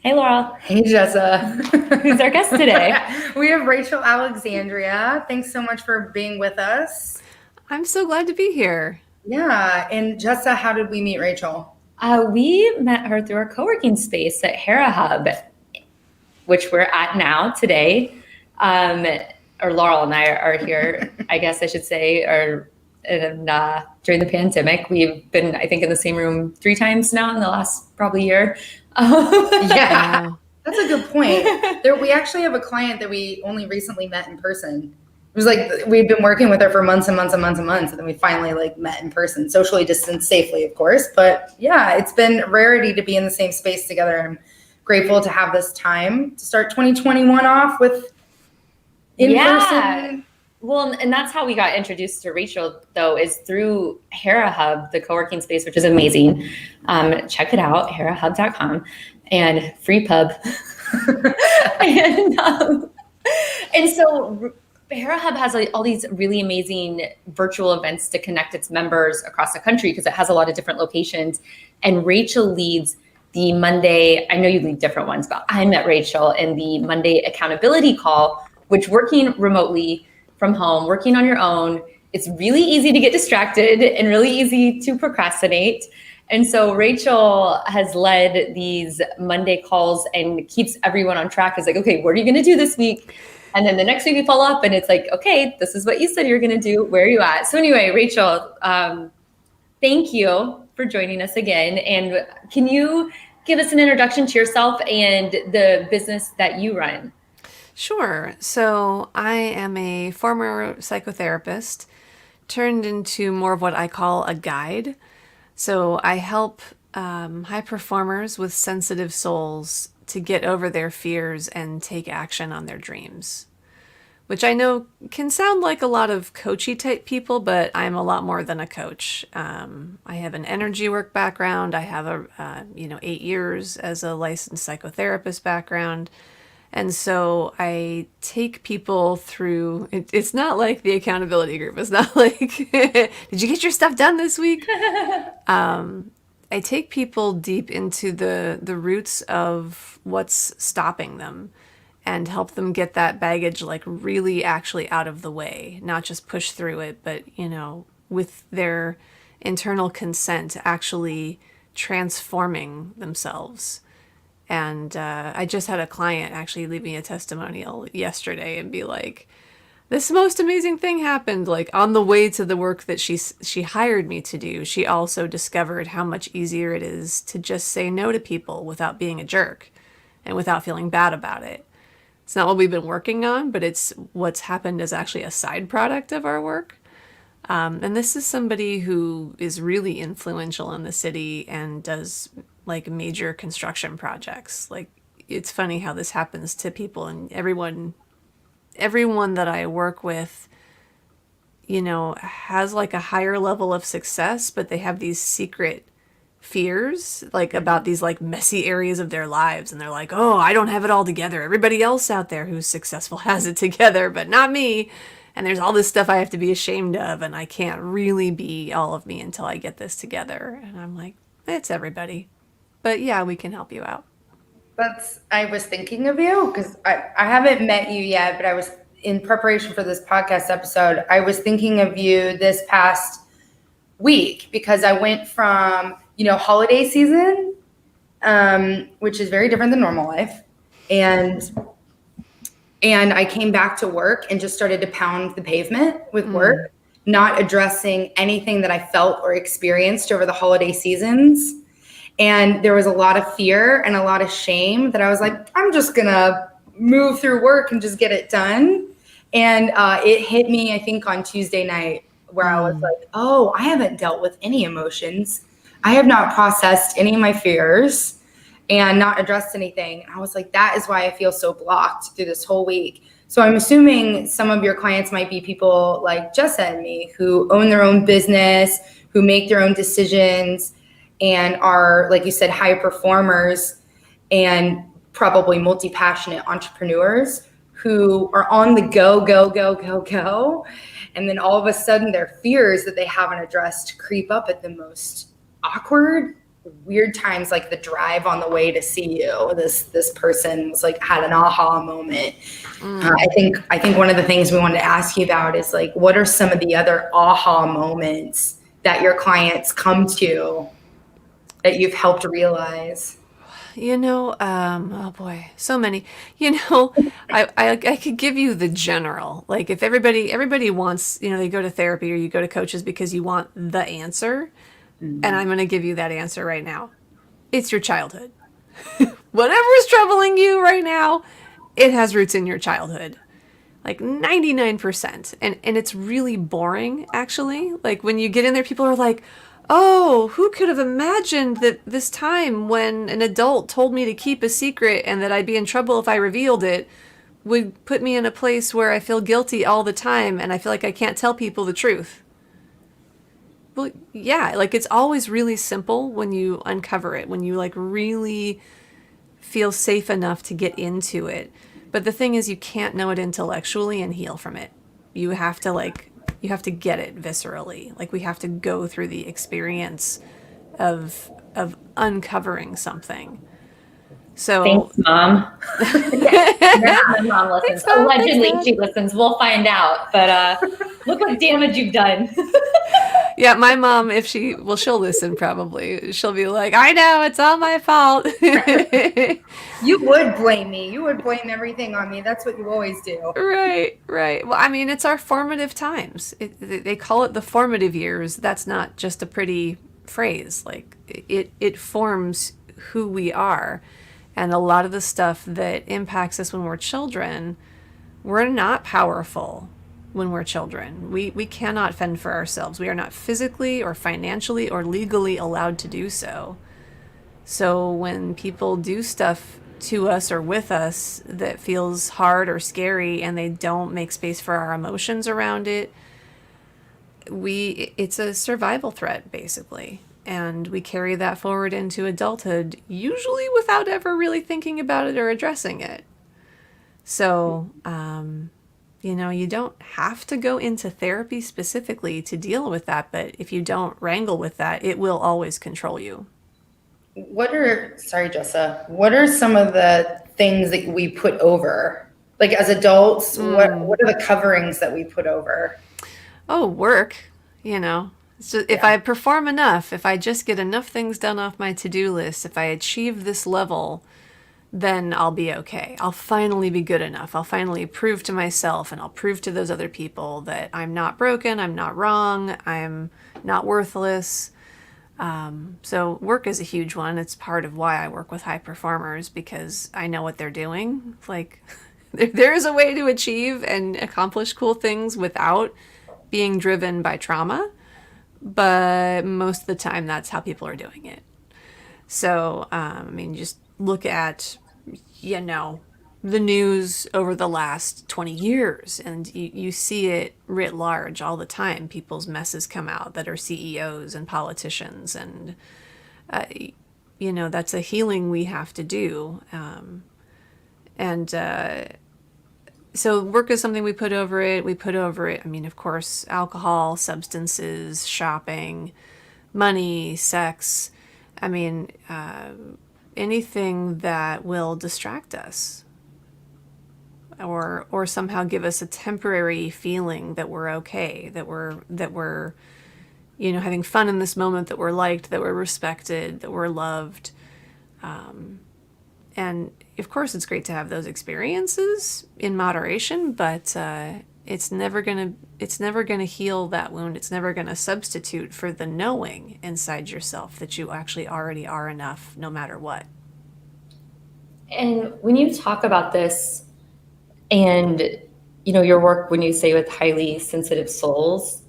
Hey, Laurel. Hey, Jessa. Who's our guest today? We have Rachel Alexandria. Thanks so much for being with us. I'm so glad to be here. Yeah. And Jessa, how did we meet Rachel? We met her through our co-working space at Hera Hub, which we're at now today. Or Laurel and I are here, I guess I should say, during the pandemic. We've been, I think, in the same room 3 times now in the last probably year. Yeah, that's a good point. We actually have a client that we only recently met in person. It was like we've been working with her for months and months and months and months, and then we finally met in person, socially distanced safely, of course. But yeah, it's been a rarity to be in the same space together. I'm grateful to have this time to start 2021 off with in person. Well, and that's how we got introduced to Rachel, though, is through Hera Hub, the co-working space, which is amazing. Check it out, herahub.com, and free pub. and so Hera Hub has all these really amazing virtual events to connect its members across the country because it has a lot of different locations. And Rachel leads the Monday, I know you lead different ones, but I met Rachel in the Monday accountability call, which working remotely from home, working on your own, it's really easy to get distracted and really easy to procrastinate. And so Rachel has led these Monday calls and keeps everyone on track. It's like, okay, what are you going to do this week? And then the next week we follow up and it's like, okay, this is what you said you're going to do. Where are you at? So anyway, Rachel, thank you for joining us again. And can you give us an introduction to yourself and the business that you run? Sure. So I am a former psychotherapist turned into more of what I call a guide. So I help high performers with sensitive souls to get over their fears and take action on their dreams, which I know can sound like a lot of coachy type people, but I'm a lot more than a coach. I have an energy work background. I have 8 years as a licensed psychotherapist background. And so I take people through, it's not like the accountability group. It's not like, did you get your stuff done this week? I take people deep into the roots of what's stopping them and help them get that baggage really actually out of the way, not just push through it, but, with their internal consent, actually transforming themselves. And I just had a client actually leave me a testimonial yesterday and be like, this most amazing thing happened. On the way to the work that she hired me to do, she also discovered how much easier it is to just say no to people without being a jerk and without feeling bad about it. It's not what we've been working on, but it's what's happened as actually a side product of our work. And this is somebody who is really influential in the city and does major construction projects. It's funny how this happens to people, and everyone that I work with, has a higher level of success, but they have these secret fears about these messy areas of their lives, and they're like, oh, I don't have it all together. Everybody else out there who's successful has it together, but not me. And there's all this stuff I have to be ashamed of, and I can't really be all of me until I get this together. And I'm like, it's everybody. But yeah, we can help you out. I was thinking of you because I haven't met you yet, but I was in preparation for this podcast episode. I was thinking of you this past week because I went from, holiday season, which is very different than normal life. And I came back to work and just started to pound the pavement with work, not addressing anything that I felt or experienced over the holiday seasons. And there was a lot of fear and a lot of shame that I was like, I'm just going to move through work and just get it done. And it hit me, I think, on Tuesday night where I was like, oh, I haven't dealt with any emotions. I have not processed any of my fears and not addressed anything. And I was like, that is why I feel so blocked through this whole week. So I'm assuming some of your clients might be people like Jessa and me who own their own business, who make their own decisions, and are, like you said, high performers and probably multi-passionate entrepreneurs who are on the go. And then all of a sudden their fears that they haven't addressed creep up at the most awkward, weird times, like the drive on the way to see you, this person was like, had an aha moment. I think one of the things we wanted to ask you about is like, what are some of the other aha moments that your clients come to that you've helped realize? Oh boy, so many. I could give you the general. Like if everybody wants, they go to therapy or you go to coaches because you want the answer, and I'm going to give you that answer right now. It's your childhood. Whatever is troubling you right now, it has roots in your childhood. Like 99%. And it's really boring, actually. Like when you get in there, people are like, oh, who could have imagined that this time when an adult told me to keep a secret and that I'd be in trouble if I revealed it would put me in a place where I feel guilty all the time and I feel like I can't tell people the truth. Well, yeah, like it's always really simple when you uncover it, when you like really feel safe enough to get into it. But the thing is, you can't know it intellectually and heal from it. You have to get it viscerally. Like we have to go through the experience of uncovering something. So Thanks, Mom. Yeah, my mom listens. Thanks, Mom. Allegedly, Thanks, she listens. We'll find out. But look what damage you've done. yeah, my mom, she'll listen probably. She'll be like, I know, it's all my fault. You would blame me. You would blame everything on me. That's what you always do. Right. Well, I mean, it's our formative times. They call it the formative years. That's not just a pretty phrase. Like it forms who we are. And a lot of the stuff that impacts us when we're children, we're not powerful when we're children. We cannot fend for ourselves. We are not physically or financially or legally allowed to do so. So when people do stuff to us or with us that feels hard or scary and they don't make space for our emotions around it, it's a survival threat, basically. And we carry that forward into adulthood, usually without ever really thinking about it or addressing it. So, you don't have to go into therapy specifically to deal with that, but if you don't wrangle with that, it will always control you. Sorry, Jessa, what are some of the things that we put over? Like as adults, what are the coverings that we put over? Oh, work, So if I perform enough, if I just get enough things done off my to-do list, if I achieve this level, then I'll be okay. I'll finally be good enough. I'll finally prove to myself and I'll prove to those other people that I'm not broken, I'm not wrong, I'm not worthless. So work is a huge one. It's part of why I work with high performers because I know what they're doing. Like there is a way to achieve and accomplish cool things without being driven by trauma. But most of the time, that's how people are doing it. So, just look at, the news over the last 20 years, and you see it writ large all the time. People's messes come out that are CEOs and politicians, and, that's a healing we have to do. So work is something we put over it. Of course, alcohol, substances, shopping, money, sex. Anything that will distract us or somehow give us a temporary feeling that we're okay, that we're having fun in this moment, that we're liked, that we're respected, that we're loved. And of course, it's great to have those experiences in moderation, but it's never gonna heal that wound. It's never gonna substitute for the knowing inside yourself that you actually already are enough, no matter what. And when you talk about this, and your work, when you say with highly sensitive souls,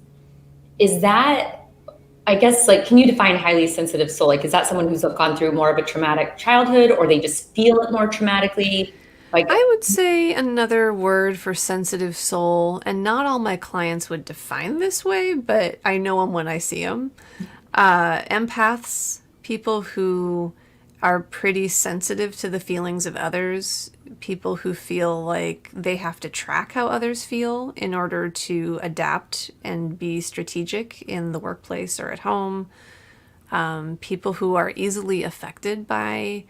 is that? I guess, can you define highly sensitive soul? Is that someone who's gone through more of a traumatic childhood, or they just feel it more traumatically? I would say another word for sensitive soul, and not all my clients would define this way, but I know them when I see them. Empaths, people who are pretty sensitive to the feelings of others, people who feel like they have to track how others feel in order to adapt and be strategic in the workplace or at home, people who are easily affected by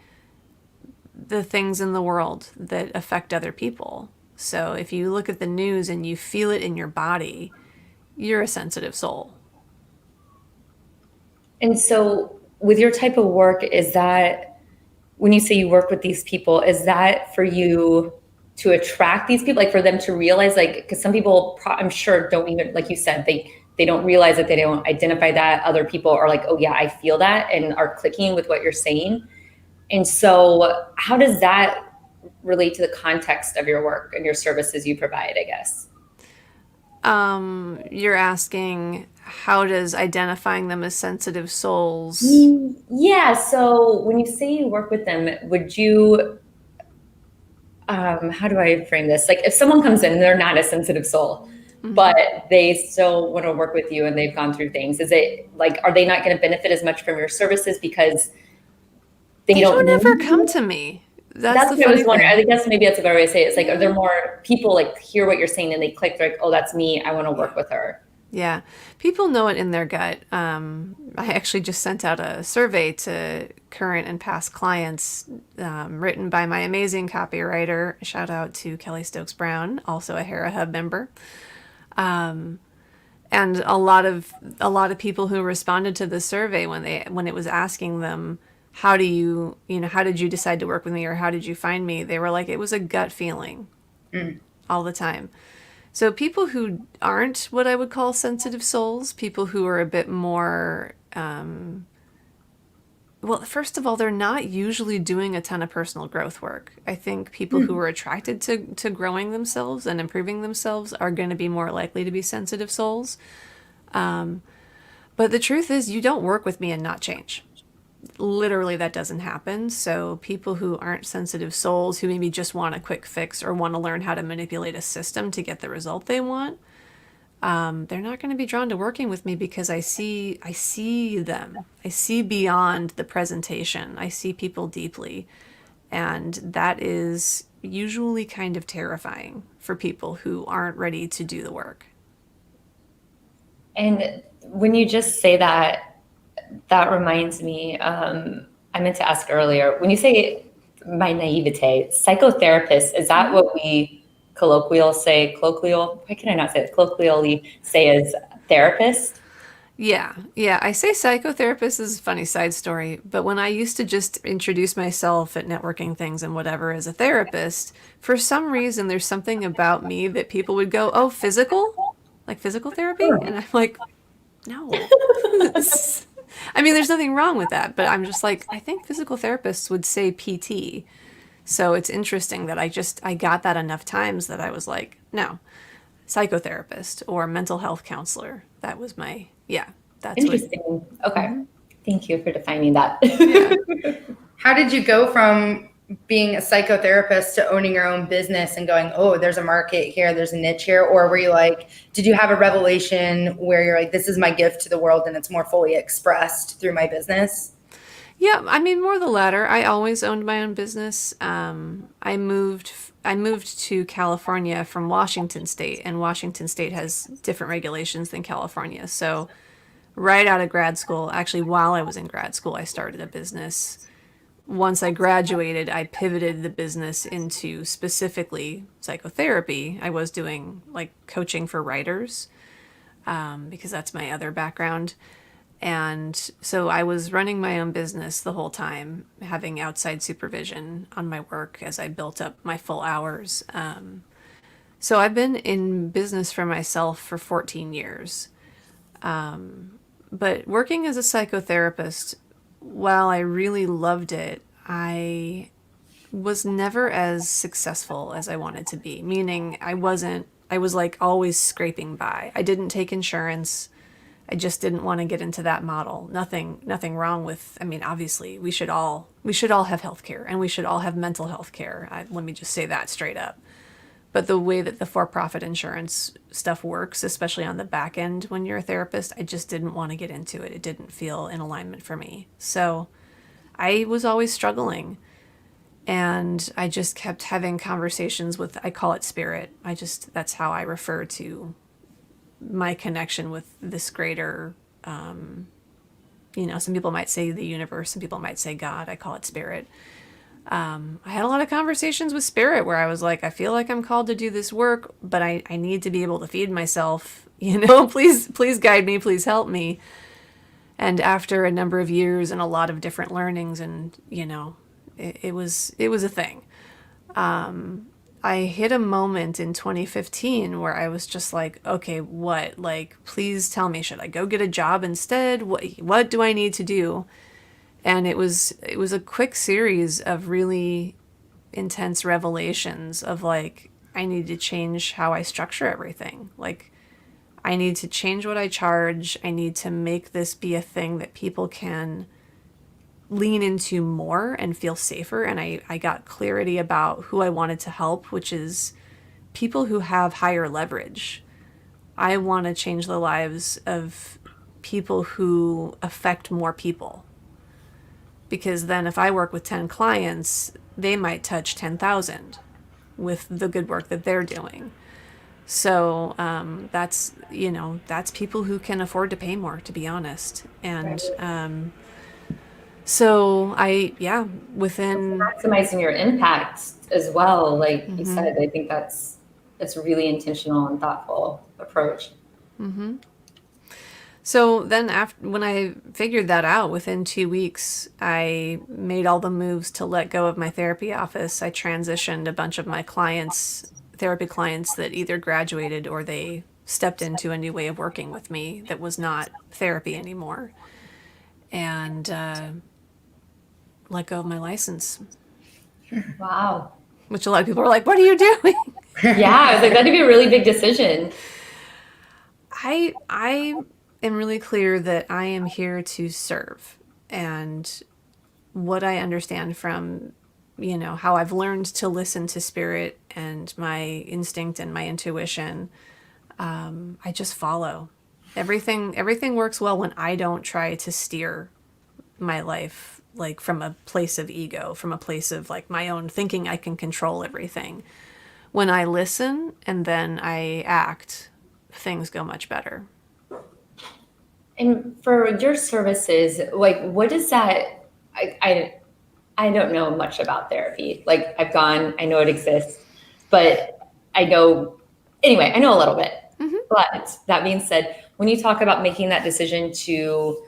the things in the world that affect other people. So if you look at the news and you feel it in your body, you're a sensitive soul. And so, with your type of work, is that when you say you work with these people, is that for you to attract these people, like for them to realize, like, because some people, I'm sure, don't even, like you said, they don't realize that, they don't identify that. Other people are like, oh yeah, I feel that, and are clicking with what you're saying. And so, how does that relate to the context of your work and your services you provide, I guess? You're asking, how does identifying them as sensitive souls? Yeah. So when you say you work with them, would you, how do I frame this? Like if someone comes in and they're not a sensitive soul, but they still want to work with you and they've gone through things, is it like, are they not going to benefit as much from your services because they They don't don't ever need come you? to me. That's That's the what I was funny wondering. I thing. think that's maybe that's a better way to say it. It's like, are there Yeah. more people like hear what you're saying and they click, they're like, oh, that's me. I want to Yeah. work with her. Yeah. People know it in their gut. I actually just sent out a survey to current and past clients, written by my amazing copywriter. Shout out to Kelly Stokes Brown, also a Hera Hub member. And a lot of people who responded to the survey when it was asking them, how did you decide to work with me, or how did you find me, they were like, it was a gut feeling all the time. So people who aren't what I would call sensitive souls, people who are a bit more, well, first of all, they're not usually doing a ton of personal growth work. I think people who are attracted to growing themselves and improving themselves are going to be more likely to be sensitive souls. But the truth is, you don't work with me and not change. Literally, that doesn't happen. So people who aren't sensitive souls, who maybe just want a quick fix or want to learn how to manipulate a system to get the result they want, they're not going to be drawn to working with me, because I see them. I see beyond the presentation. I see people deeply, and that is usually kind of terrifying for people who aren't ready to do the work. And when you just say that, that reminds me, I meant to ask earlier, when you say my naivete, psychotherapist, is that what we why can I not say it? Colloquially say as therapist? Yeah, yeah. I say psychotherapist is a funny side story, but when I used to just introduce myself at networking things and whatever as a therapist, for some reason there's something about me that people would go, "Oh, physical? Like physical therapy?" And I'm like, "No." I mean, there's nothing wrong with that, but I'm just like, I think physical therapists would say PT. So it's interesting that I got that enough times that I was like, "No, psychotherapist or mental health counselor." That was my, yeah, that's what. Interesting. Okay. Thank you for defining that. Yeah. How did you go from being a psychotherapist to owning your own business and going, oh, there's a market here, there's a niche here? Or were you like, did you have a revelation where you're like, this is my gift to the world and it's more fully expressed through my business? Yeah, I mean, more the latter. I always owned my own business. I moved to California from Washington State, and Washington State has different regulations than California. So right out of grad school, actually while I was in grad school, I started a business. Once I graduated, I pivoted the business into specifically psychotherapy. I was doing like coaching for writers, because that's my other background. And so I was running my own business the whole time, having outside supervision on my work as I built up my full hours. So I've been in business for myself for 14 years. But working as a psychotherapist, while I really loved it, I was never as successful as I wanted to be, meaning I was like always scraping by. I didn't take insurance. I just didn't want to get into that model. Nothing wrong with, I mean, obviously we should all have health care, and we should all have mental health care. Let me just say that straight up. But the way that the for-profit insurance stuff works, especially on the back end when you're a therapist, I just didn't want to get into it. It didn't feel in alignment for me. So I was always struggling. And I just kept having conversations with, I call it spirit. That's how I refer to my connection with this greater some people might say the universe, some people might say God. I call it spirit. I had a lot of conversations with spirit where I was like, I feel like I'm called to do this work, but I need to be able to feed myself, please guide me, please help me. And after a number of years and a lot of different learnings, and it was a thing. I hit a moment in 2015 where I was just like, okay, what? Like, please tell me, should I go get a job instead? What do I need to do? And it was a quick series of really intense revelations of like, I need to change how I structure everything. Like, I need to change what I charge. I need to make this be a thing that people can lean into more and feel safer. And I got clarity about who I wanted to help, which is people who have higher leverage. I want to change the lives of people who affect more people. Because then if I work with 10 clients, they might touch 10,000 with the good work that they're doing. So that's people who can afford to pay more, to be honest. And so within Maximizing your impact as well. Like you said, I think that's a really intentional and thoughtful approach. So then when I figured that out, within 2 weeks, I made all the moves to let go of my therapy office. I transitioned a bunch of my therapy clients that either graduated or they stepped into a new way of working with me that was not therapy anymore. And let go of my license. Wow. Which a lot of people are like, what are you doing? Yeah, I was like, that'd be a really big decision. I am really clear that I am here to serve. And what I understand from, how I've learned to listen to spirit and my instinct and my intuition, I just follow. Everything works well when I don't try to steer my life like from a place of ego, from a place of like my own thinking I can control everything. When I listen and then I act, things go much better. And for your services, like, what is that? I don't know much about therapy. Like, I know it exists, but I know a little bit. But that being said, when you talk about making that decision to,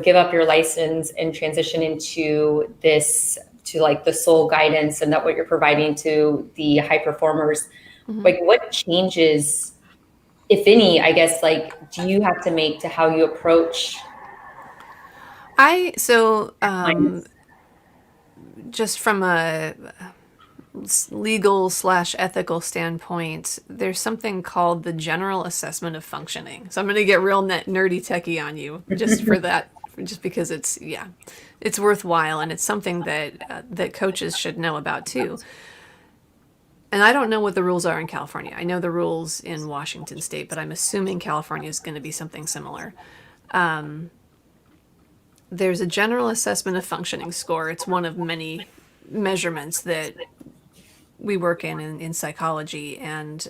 give up your license and transition into this, to like the soul guidance and that what you're providing to the high performers, like what changes, if any, I guess, like, do you have to make to how you approach? Just from a legal/ethical standpoint, there's something called the General Assessment of Functioning. So I'm going to get real nerdy techie on you just for that, just because it's worthwhile, and it's something that coaches should know about too. And I don't know what the rules are in California. I know the rules in Washington State, but I'm assuming California is going to be something similar. There's a General Assessment of Functioning score. It's one of many measurements that we work in psychology. And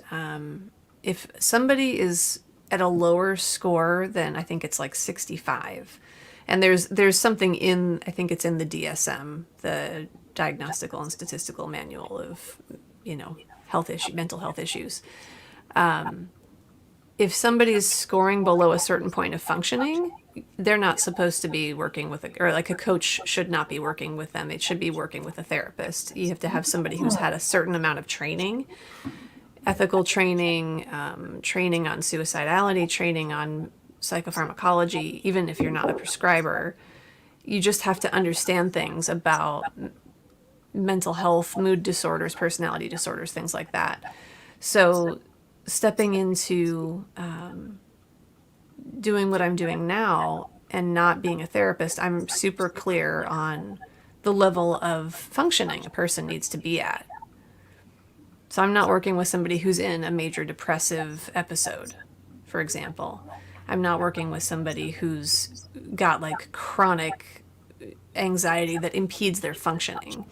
if somebody is at a lower score than, I think it's like 65, and there's something in, I think it's in the DSM, the Diagnostical and Statistical Manual of, mental health issues. If somebody is scoring below a certain point of functioning, they're not supposed to be working with a coach should not be working with them. It should be working with a therapist. You have to have somebody who's had a certain amount of training, ethical training, training on suicidality, training on psychopharmacology. Even if you're not a prescriber, you just have to understand things about mental health, mood disorders, personality disorders, things like that. So stepping into doing what I'm doing now and not being a therapist, I'm super clear on the level of functioning a person needs to be at. So I'm not working with somebody who's in a major depressive episode, for example. I'm not working with somebody who's got like chronic anxiety that impedes their functioning.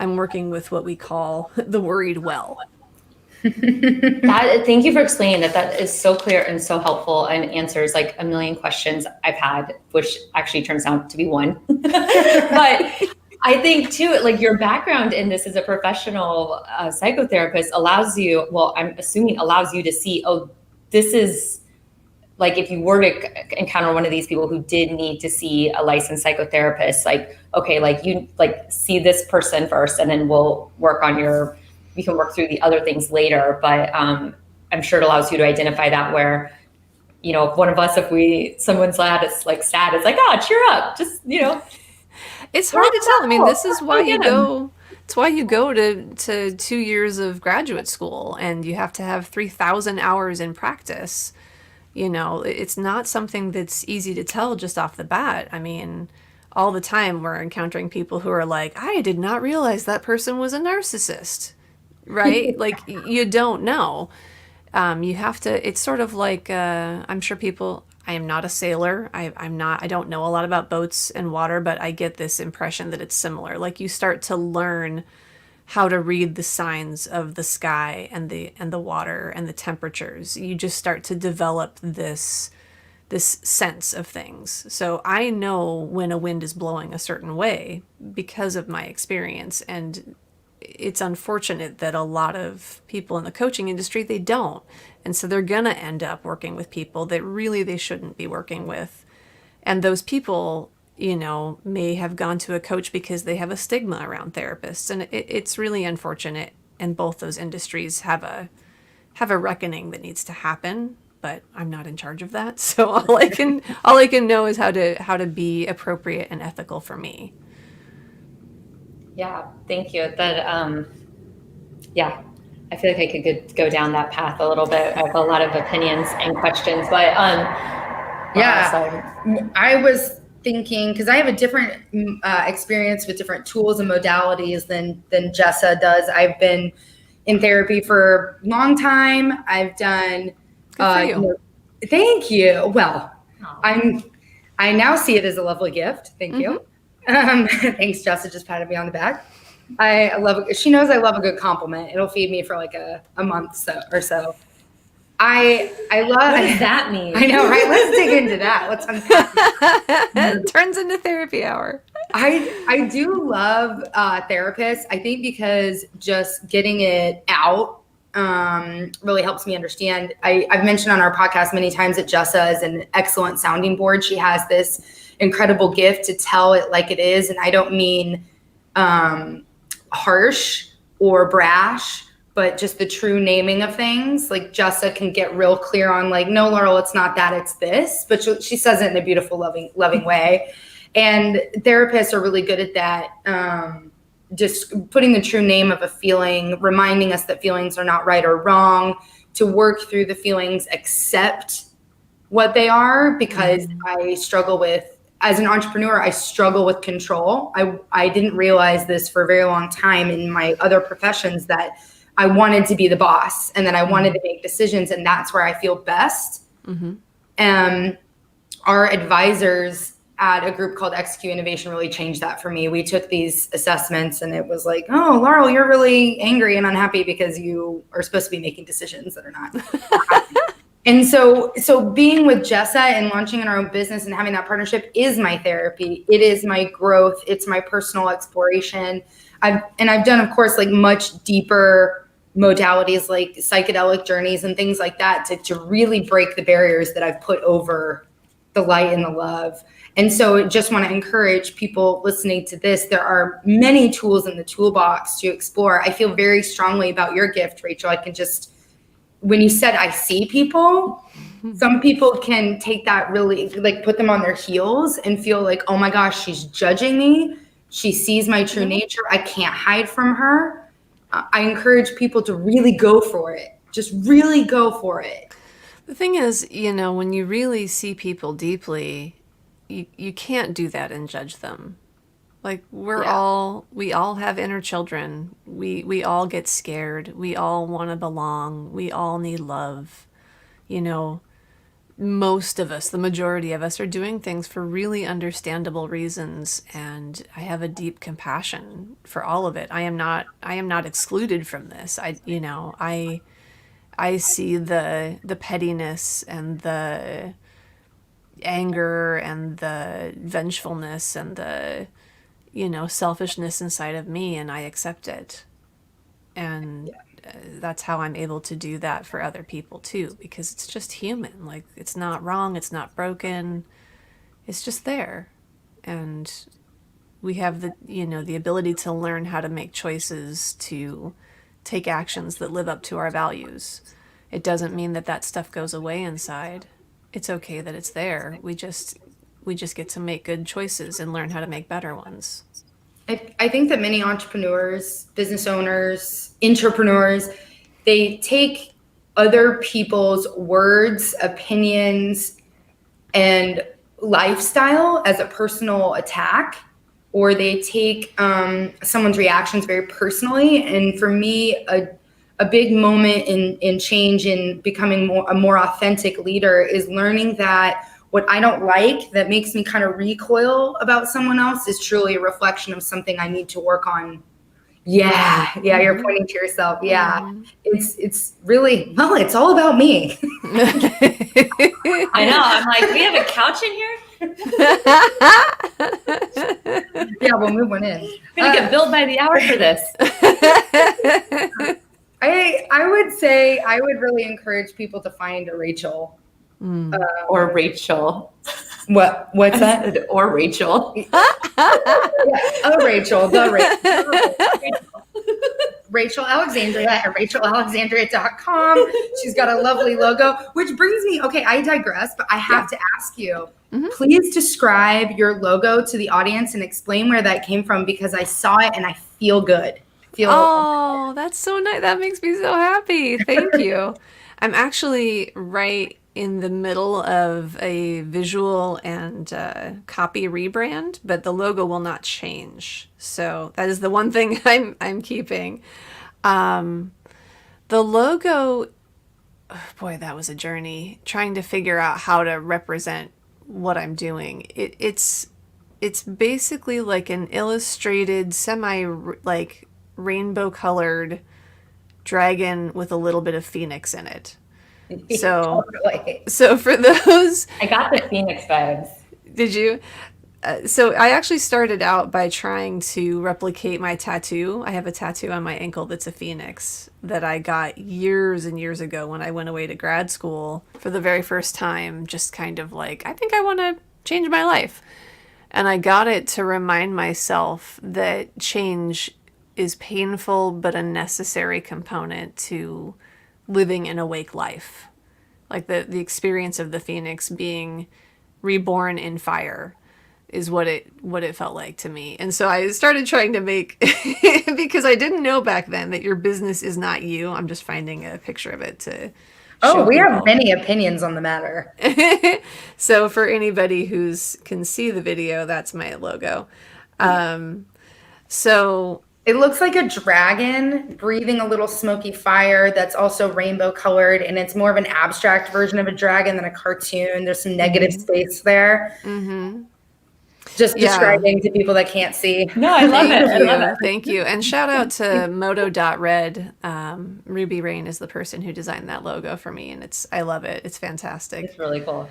I'm working with what we call the worried well. Thank you for explaining that. That is so clear and so helpful and answers like a million questions I've had, which actually turns out to be one. But I think too, like your background in this as a professional psychotherapist allows you, well, I'm assuming allows you to see, oh, this is like if you were to encounter one of these people who did need to see a licensed psychotherapist, like, okay, like you like see this person first and then we can work through the other things later. But I'm sure it allows you to identify that where, if one of us, someone's sad, it's like, oh, cheer up. Just, It's hard to tell. I mean, this is why you get 'em. go. It's why you go to 2 years of graduate school, and you have to have 3,000 hours in practice. It's not something that's easy to tell just off the bat. I mean, all the time we're encountering people who are like, I did not realize that person was a narcissist, right? Like, you don't know. You have to, it's sort of like, I'm sure people, I am not a sailor. I don't know a lot about boats and water, but I get this impression that it's similar. Like, you start to learn how to read the signs of the sky and the water and the temperatures. You just start to develop this sense of things. So I know when a wind is blowing a certain way because of my experience, and it's unfortunate that a lot of people in the coaching industry, they don't. And so they're going to end up working with people that really they shouldn't be working with. And those people, may have gone to a coach because they have a stigma around therapists. And it's really unfortunate. And both those industries have a reckoning that needs to happen. But I'm not in charge of that. So all I can know is how to be appropriate and ethical for me. Yeah, thank you. That, yeah, I feel like I could go down that path a little bit. I have a lot of opinions and questions, but yeah, I was thinking, because I have a different experience with different tools and modalities than Jessa does. I've been in therapy for a long time. I've done. Good for you. Thank you. Well, I now see it as a lovely gift. Thank you. Thanks, Jessa. Just patted me on the back. I love it. She knows I love a good compliment. It'll feed me for like a month or so. I love. What does that mean? I know, right? Let's dig into that. Let's unpack it. It turns into therapy hour. I do love therapists. I think because just getting it out really helps me understand. I've mentioned on our podcast many times that Jessa is an excellent sounding board. She has this incredible gift to tell it like it is. And I don't mean harsh or brash, but just the true naming of things. Like Jessa can get real clear on like, no, Laurel, it's not that, it's this. But she says it in a beautiful, loving way. And therapists are really good at that. Just putting the true name of a feeling, reminding us that feelings are not right or wrong, to work through the feelings, accept what they are, because I struggle with, as an entrepreneur, I struggle with control. I didn't realize this for a very long time in my other professions, that I wanted to be the boss and then I wanted to make decisions, and that's where I feel best. Our advisors at a group called Execute Innovation really changed that for me. We took these assessments and it was like, oh, Laurel, you're really angry and unhappy because you are supposed to be making decisions that are not. And so being with Jessa and launching in our own business and having that partnership is my therapy. It is my growth. It's my personal exploration. I've done, of course, like much deeper modalities like psychedelic journeys and things like that to really break the barriers that I've put over the light and the love. And so just want to encourage people listening to this. There are many tools in the toolbox to explore. I feel very strongly about your gift, Rachel. I can just, when you said I see people, some people can take that really, like put them on their heels and feel like, oh my gosh, she's judging me. She sees my true nature. I can't hide from her. I encourage people to really go for it. Just really go for it. The thing is, when you really see people deeply, you can't do that and judge them. Like we all have inner children. We all get scared. We all want to belong. We all need love. most of us, the majority of us, are doing things for really understandable reasons, and I have a deep compassion for all of it. I am not excluded from this. I see the pettiness and the anger and the vengefulness and the selfishness inside of me, and I accept it. And that's how I'm able to do that for other people too, because it's just human. Like, it's not wrong, it's not broken, it's just there. And we have the ability to learn how to make choices, to take actions that live up to our values. It doesn't mean that that stuff goes away inside. It's okay that it's there. We just get to make good choices and learn how to make better ones. I think that many entrepreneurs, business owners, entrepreneurs, they take other people's words, opinions, and lifestyle as a personal attack, or they take someone's reactions very personally. And for me, a big moment in change, in becoming a more authentic leader, is learning that what I don't like that makes me kind of recoil about someone else is truly a reflection of something I need to work on. Yeah, you're pointing to yourself. Yeah, it's really, well, it's all about me. I know. I'm like, we have a couch in here. Yeah, we'll move one in. We're gonna get billed by the hour for this. I would say I would really encourage people to find a Rachel. Or Rachel. What's that? Or Rachel. Rachel, Rachel Alexandria at rachelalexandria.com. She's got a lovely logo, which brings me, okay, I digress, but I have to ask you, please describe your logo to the audience and explain where that came from, because I saw it and I feel good. Oh, that's so nice. That makes me so happy. Thank you. I'm actually right in the middle of a visual and copy rebrand, but the logo will not change. So that is the one thing I'm keeping. The logo, oh boy, that was a journey, trying to figure out how to represent what I'm doing. It's basically like an illustrated, like rainbow colored dragon with a little bit of phoenix in it. So, Totally. So for those, I got the Phoenix vibes. did you? So I actually started out by trying to replicate my tattoo. I have a tattoo on my ankle that's a phoenix that I got years and years ago when I went away to grad school for the very first time, just kind of like, I think I want to change my life. And I got it to remind myself that change is painful but a necessary component to living an awake life. Like the experience of the phoenix being reborn in fire is what it felt like to me. And so I started trying to make because I didn't know back then that your business is not you. I'm just finding a picture of it to show we people. have many opinions on the matter. So for anybody who's can see the video, that's my logo. So it looks like a dragon breathing a little smoky fire that's also rainbow colored, and it's more of an abstract version of a dragon than a cartoon. There's some negative space there. Just describing to people that can't see. No, I love it. I love it. Thank you. And shout out to Moto.red. Ruby Rain is the person who designed that logo for me, and I love it. It's fantastic. It's really cool.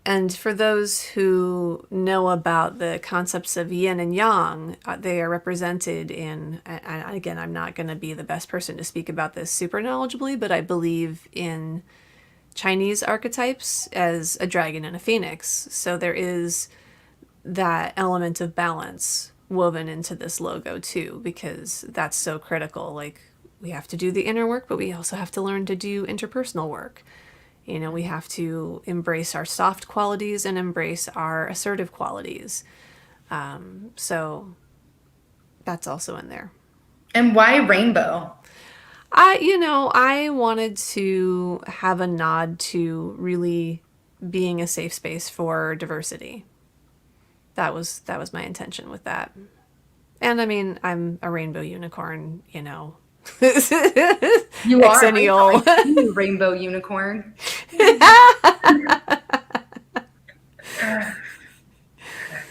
And for those who know about the concepts of yin and yang, they are represented in, and again, I'm not going to be the best person to speak about this super knowledgeably, but I believe in Chinese archetypes as a dragon and a phoenix. So there is that element of balance woven into this logo too, because that's so critical. Like, we have to do the inner work, but we also have to learn to do interpersonal work. You know, we have to embrace our soft qualities and embrace our assertive qualities. So that's also in there. And why rainbow? I wanted to have a nod to really being a safe space for diversity. That was my intention with that. And I mean, I'm a rainbow unicorn, You are Exennial. rainbow unicorn.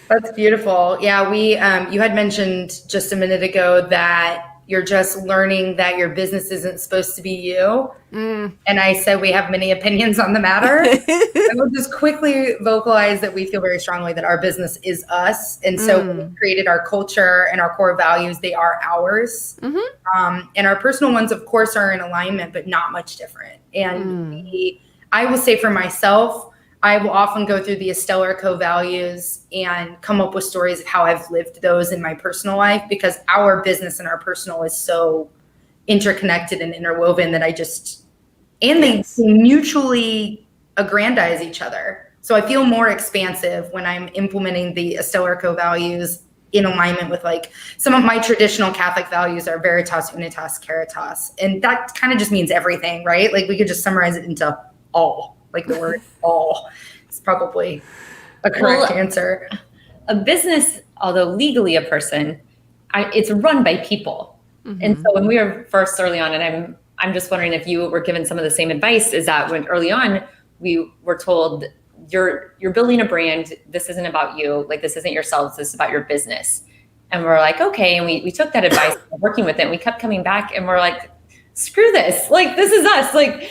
That's beautiful. Yeah, we you had mentioned just a minute ago that you're just learning that your business isn't supposed to be you. And I said we have many opinions on the matter. I will just quickly vocalize that we feel very strongly that our business is us. And so when we created our culture and our core values, they are ours. And our personal ones, of course, are in alignment, but not much different. And I will say for myself, I will often go through the Stellar Co values and come up with stories of how I've lived those in my personal life, because our business and our personal is so interconnected and interwoven that they mutually aggrandize each other. So I feel more expansive when I'm implementing the Stellar Co values in alignment with like some of my traditional Catholic values are Veritas, Unitas, Caritas. And that kind of just means everything, right? Like we could just summarize it into all. Like the word all is probably a correct answer. A business, although legally a person, it's run by people. And so when we were first early on, and I'm just wondering if you were given some of the same advice, is that when early on we were told you're building a brand, this isn't about you, like this isn't yourselves, this is about your business. And we're like, okay, and we took that advice, working with it, and we kept coming back, and we're like, screw this, like this is us, like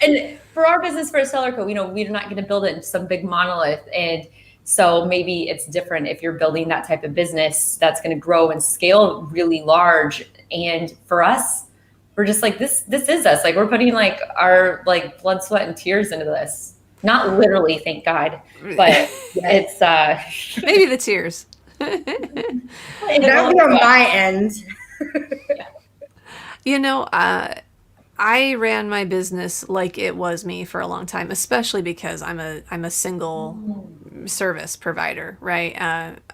and for our business, for Stellar Co, we're not going to build it into some big monolith. And so maybe it's different if you're building that type of business that's going to grow and scale really large. And for us, we're just like, this is us. Like we're putting like our like blood, sweat, and tears into this. Not literally, thank God, but it's maybe the tears. That would be on my end. I ran my business like it was me for a long time, especially because I'm a single service provider, right?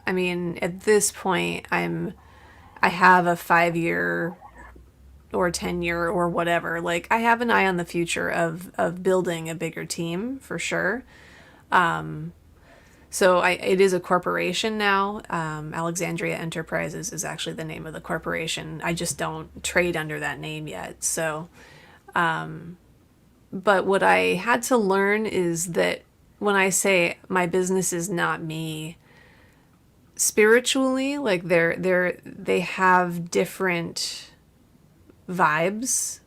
I mean, at this point, I have a 5-year or 10-year or whatever. Like I have an eye on the future of building a bigger team for sure. So it is a corporation now. Alexandria Enterprises is actually the name of the corporation. I just don't trade under that name yet. So, but what I had to learn is that when I say my business is not me, spiritually, like they have different vibes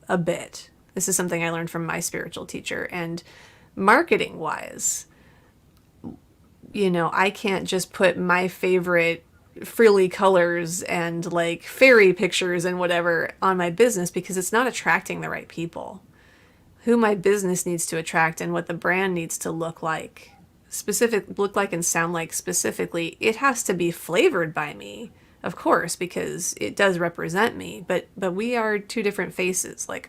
a bit. This is something I learned from my spiritual teacher. And marketing wise, I can't just put my favorite frilly colors and like fairy pictures and whatever on my business, because it's not attracting the right people. Who my business needs to attract and what the brand needs to look like and sound like specifically, it has to be flavored by me, of course, because it does represent me, but we are two different faces. Like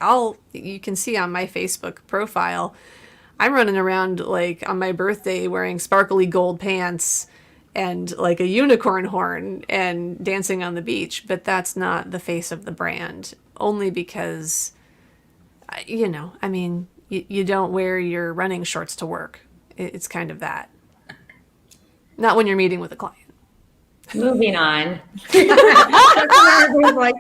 you can see on my Facebook profile, I'm running around like on my birthday wearing sparkly gold pants and like a unicorn horn and dancing on the beach, but that's not the face of the brand, only because, I mean, you don't wear your running shorts to work. It's kind of that. Not when you're meeting with a client. Moving on. Everyone's like,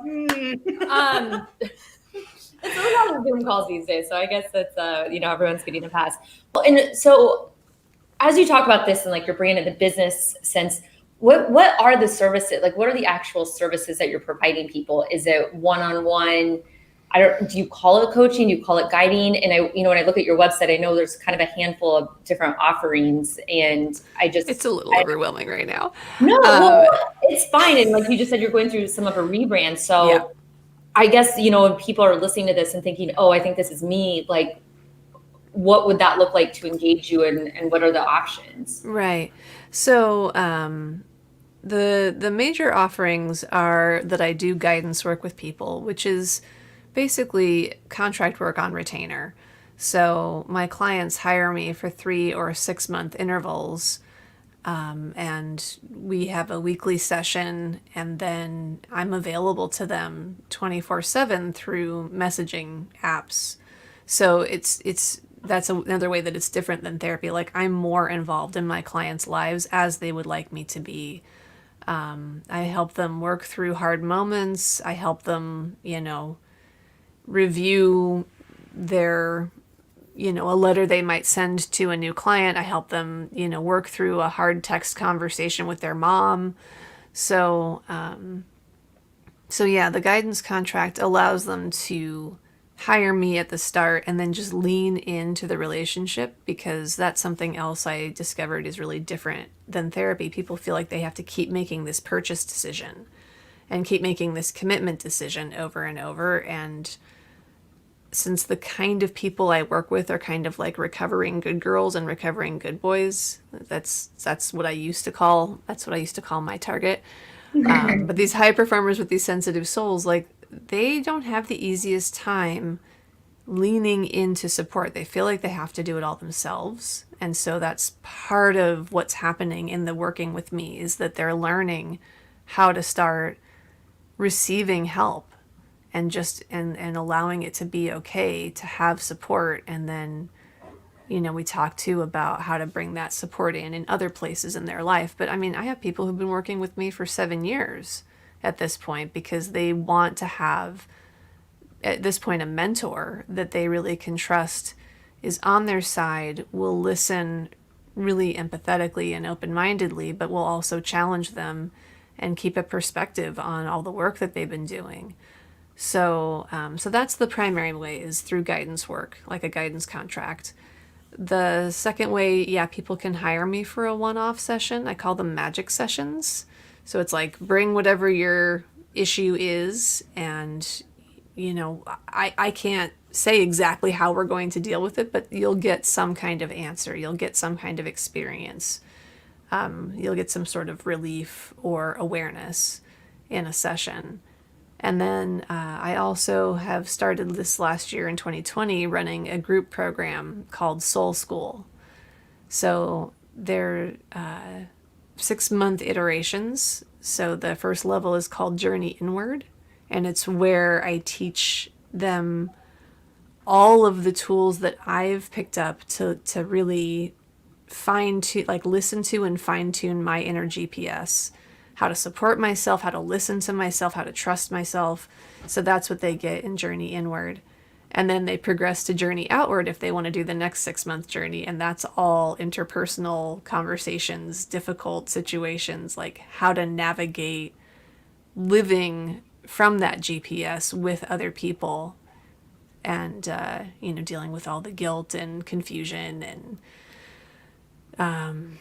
It's a lot of Zoom calls these days, so I guess that's everyone's getting a pass. Well, and so as you talk about this and like your brand in the business sense, what are the services? Like, what are the actual services that you're providing people? Is it one-on-one? Do you call it coaching? Do you call it guiding? And when I look at your website, I know there's kind of a handful of different offerings, and it's a little overwhelming right now. No, it's fine. And like you just said, you're going through some of a rebrand, so. Yeah. I guess, when people are listening to this and thinking, oh, I think this is me, like, what would that look like to engage you, and what are the options? Right. So the major offerings are that I do guidance work with people, which is basically contract work on retainer. So my clients hire me for 3 or 6 month intervals. And we have a weekly session, and then I'm available to them 24/7 through messaging apps. So that's another way that it's different than therapy. Like I'm more involved in my clients' lives as they would like me to be. I help them work through hard moments. I help them, review their a letter they might send to a new client. I help them, work through a hard text conversation with their mom. So, so yeah, the guidance contract allows them to hire me at the start and then just lean into the relationship, because that's something else I discovered is really different than therapy. People feel like they have to keep making this purchase decision and keep making this commitment decision over and over. And since the kind of people I work with are kind of like recovering good girls and recovering good boys, that's what I used to call my target. But these high performers with these sensitive souls, like, they don't have the easiest time leaning into support. They feel like they have to do it all themselves. And so that's part of what's happening in the working with me, is that they're learning how to start receiving help and just and allowing it to be okay to have support. And then, we talk too about how to bring that support in other places in their life. But I mean, I have people who've been working with me for 7 years at this point, because they want to have, at this point, a mentor that they really can trust, is on their side, will listen really empathetically and open-mindedly, but will also challenge them and keep a perspective on all the work that they've been doing. So, so that's the primary way, is through guidance work, like a guidance contract. The second way, yeah, people can hire me for a one-off session. I call them magic sessions. So it's like, bring whatever your issue is, and, I can't say exactly how we're going to deal with it, but you'll get some kind of answer. You'll get some kind of experience. You'll get some sort of relief or awareness in a session. And then I also have started this last year in 2020 running a group program called Soul School. So they're 6-month iterations. So the first level is called Journey Inward, and it's where I teach them all of the tools that I've picked up to really listen to and fine tune my inner GPS, how to support myself, how to listen to myself, how to trust myself. So that's what they get in Journey Inward. And then they progress to Journey Outward if they want to do the next 6-month journey. And that's all interpersonal conversations, difficult situations, like how to navigate living from that GPS with other people, and, dealing with all the guilt and confusion and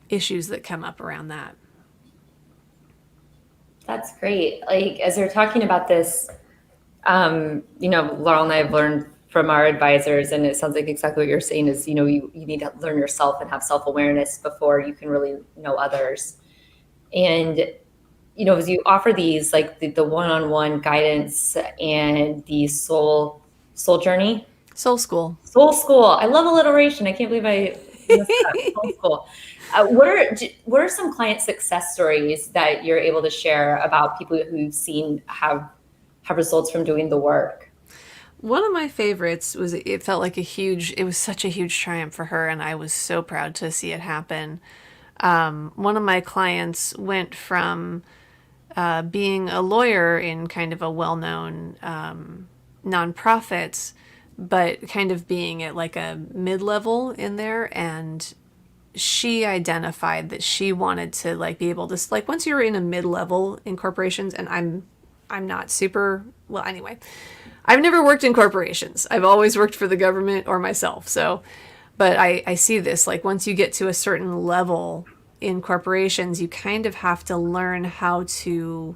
issues that come up around that. That's great. Like, as you're talking about this, Laurel and I have learned from our advisors, and it sounds like exactly what you're saying is, you need to learn yourself and have self-awareness before you can really know others. And, as you offer these, like the one-on-one guidance and the soul journey. Soul School. Soul School. I love alliteration. I can't believe I messed up. Soul School. What are some client success stories that you're able to share about people who you've seen have results from doing the work? One of my favorites was, it was such a huge triumph for her, and I was so proud to see it happen. One of my clients went from being a lawyer in kind of a well-known nonprofit, but kind of being at like a mid-level in there, and she identified that she wanted to be able to, once you're in a mid-level in corporations, and I'm not super, well, anyway, I've never worked in corporations. I've always worked for the government or myself. So, but I see this, once you get to a certain level in corporations, you kind of have to learn how to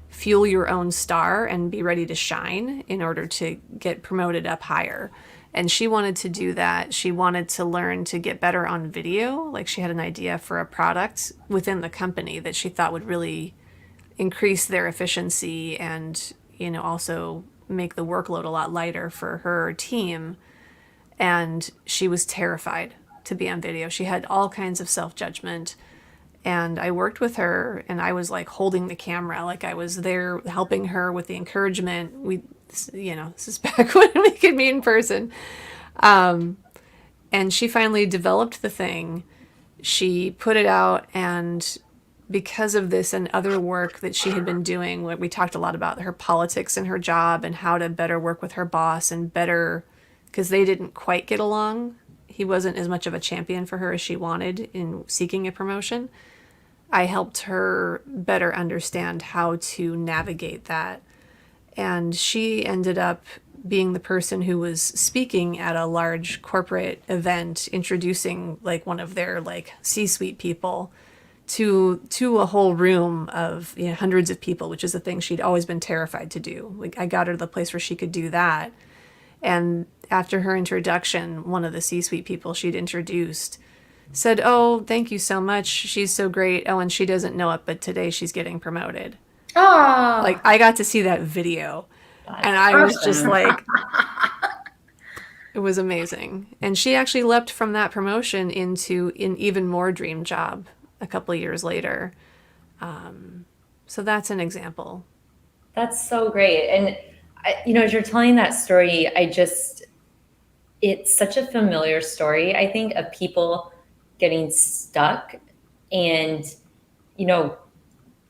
fuel your own star and be ready to shine in order to get promoted up higher. And she wanted to do that. She wanted to learn to get better on video. She had an idea for a product within the company that she thought would really increase their efficiency and, also make the workload a lot lighter for her team. And she was terrified to be on video. She had all kinds of self-judgment. And I worked with her, and I was holding the camera, I was there helping her with the encouragement. This is back when we could meet in person. And she finally developed the thing. She put it out, and because of this and other work that she had been doing, we talked a lot about her politics in her job and how to better work with her boss and better because they didn't quite get along. He wasn't as much of a champion for her as she wanted in seeking a promotion. I helped her better understand how to navigate that. And she ended up being the person who was speaking at a large corporate event, introducing like one of their like C-suite people to a whole room of, you know, hundreds of people, which is a thing she'd always been terrified to do. Like, I got her to the place where she could do that. And after her introduction, one of the C-suite people she'd introduced said, "Oh, thank you so much. She's so great. Oh, and she doesn't know it, but today she's getting promoted." Oh, Like, I got to see that video, and I was just like, it was amazing. And she actually leapt from that promotion into an even more dream job a couple of years later. So that's an example. that's so great. And as you're telling that story, it's such a familiar story, I think, of people getting stuck. And,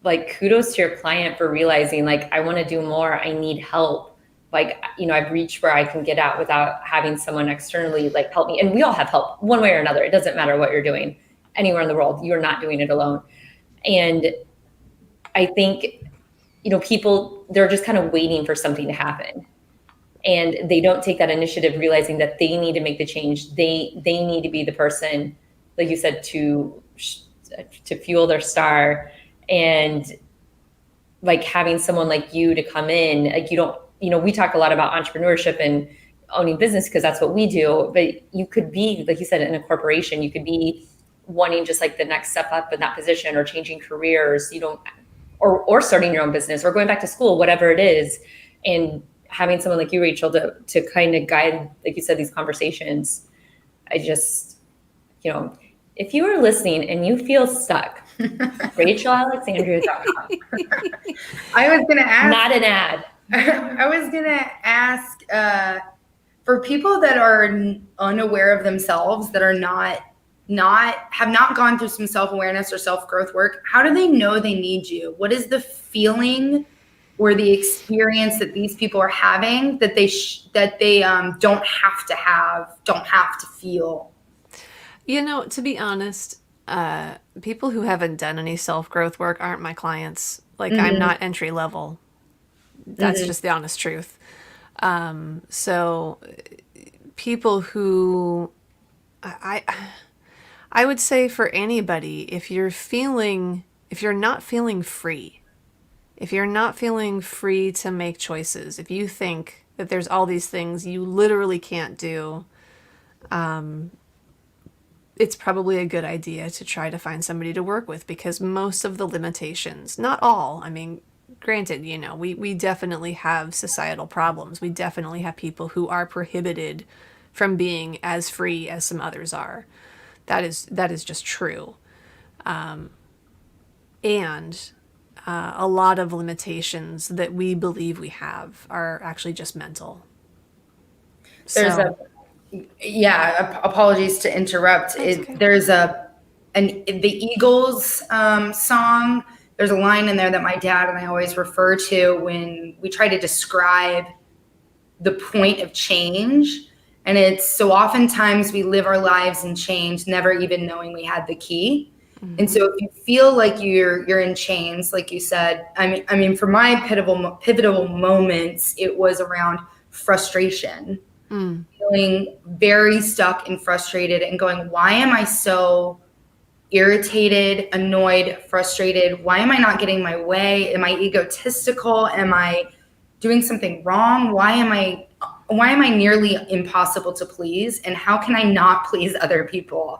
like, kudos to your client for realizing, like, I want to do more. I need help. Like, I've reached where I can get out without having someone externally, like, help me. And we all have help one way or another. It doesn't matter what you're doing anywhere in the world. You're not doing it alone. And I think, people, they're just kind of waiting for something to happen. And they don't take that initiative, realizing that they need to make the change. They need to be the person, like you said, to fuel their star. And like having someone like you to come in, like, we talk a lot about entrepreneurship and owning business because that's what we do. But you could be, like you said, in a corporation, you could be wanting just like the next step up in that position, or changing careers, or starting your own business, or going back to school, whatever it is. And having someone like you, Rachel, to kind of guide, like you said, these conversations. I just, if you are listening and you feel stuck, RachelAlexandria.com. I was going to ask. Not an ad. I was going to ask for people that are unaware of themselves, that are have not gone through some self-awareness or self-growth work. How do they know they need you? What is the feeling or the experience that these people are having that they don't have to feel? To be honest, people who haven't done any self-growth work aren't my clients. Like, I'm not entry level. That's just the honest truth. So people who, I would say for anybody, if you're not feeling free, if you're not feeling free to make choices, if you think that there's all these things you literally can't do, it's probably a good idea to try to find somebody to work with, because most of the limitations, not all, I mean, granted, we definitely have societal problems. We definitely have people who are prohibited from being as free as some others are. That is just true. And a lot of limitations that we believe we have are actually just mental. Apologies to interrupt. Okay. There's the Eagles song. There's a line in there that my dad and I always refer to when we try to describe the point of change. And it's so oftentimes we live our lives in chains, never even knowing we had the key. Mm-hmm. And so if you feel like you're in chains, like you said, I mean, for my pivotal moments, it was around frustration, feeling very stuck and frustrated and going, why am I so irritated, annoyed, frustrated? Why am I not getting my way? Am I egotistical? Am I doing something wrong? Why am I nearly impossible to please? And how can I not please other people?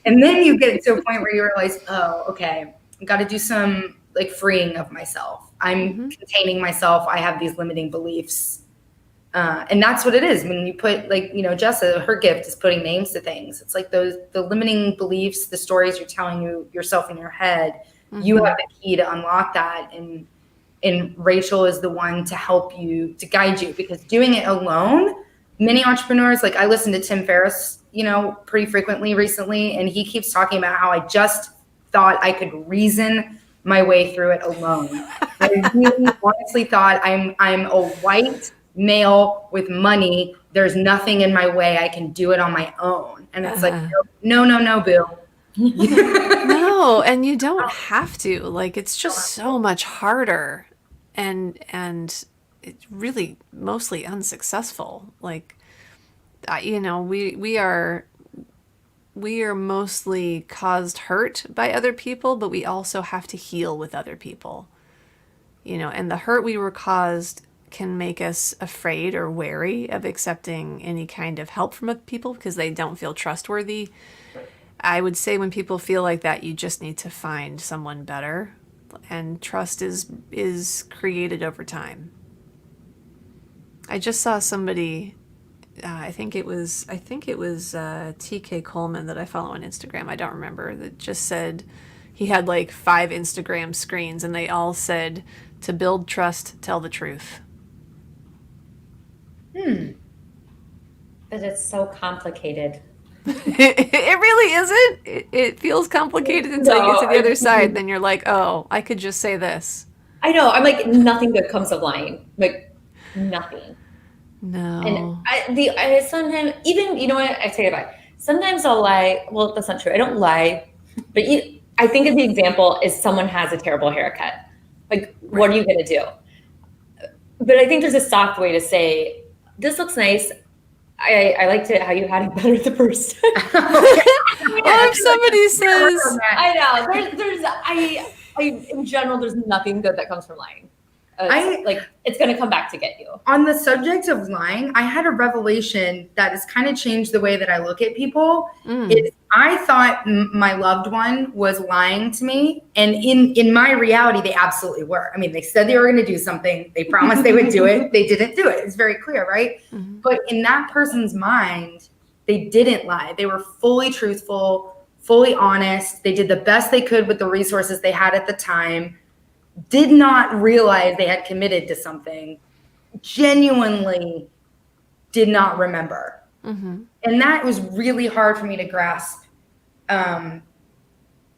And then you get to a point where you realize, oh, okay, I've got to do some like freeing of myself. I'm containing myself. I have these limiting beliefs. And that's what it is. When you put, like, Jessa, her gift is putting names to things. It's like the limiting beliefs, the stories you're telling yourself in your head, you have the key to unlock that. And Rachel is the one to help you, to guide you, because doing it alone, many entrepreneurs, like I listen to Tim Ferriss, pretty frequently recently, and he keeps talking about how I just thought I could reason my way through it alone. I really honestly thought I'm a white male with money. There's nothing in my way. I can do it on my own. And it's like, no, boo. No, and you don't have to. Like, it's just so much harder, and it's really mostly unsuccessful. Like, we are mostly caused hurt by other people, but we also have to heal with other people. And the hurt we were caused can make us afraid or wary of accepting any kind of help from other people because they don't feel trustworthy. I would say when people feel like that, you just need to find someone better, and trust is created over time. I just saw somebody, I think it was TK Coleman that I follow on Instagram. I don't remember, that just said he had like 5 Instagram screens, and they all said, to build trust, tell the truth. But it's so complicated. It really isn't. It feels complicated until you get to the other side. Then you're like, oh, I could just say this. I know. I'm like, nothing good comes of lying. Like, nothing. No. And I sometimes, even, you know what? I take it back. Sometimes I'll lie. Well, that's not true. I don't lie. But I think of the example is someone has a terrible haircut. Like, what are you going to do? But I think there's a soft way to say, this looks nice. I liked it how you had it better the first time. Or if somebody says, I know. In general, there's nothing good that comes from lying. It's going to come back to get you. On the subject of lying, I had a revelation that has kind of changed the way that I look at people. I thought my loved one was lying to me, and in my reality, they absolutely were. I mean, they said they were going to do something. They promised they would do it. They didn't do it. It's very clear, right? Mm-hmm. But in that person's mind, they didn't lie. They were fully truthful, fully honest. They did the best they could with the resources they had at the time. Did not realize they had committed to something, genuinely did not remember. Mm-hmm. And that was really hard for me to grasp,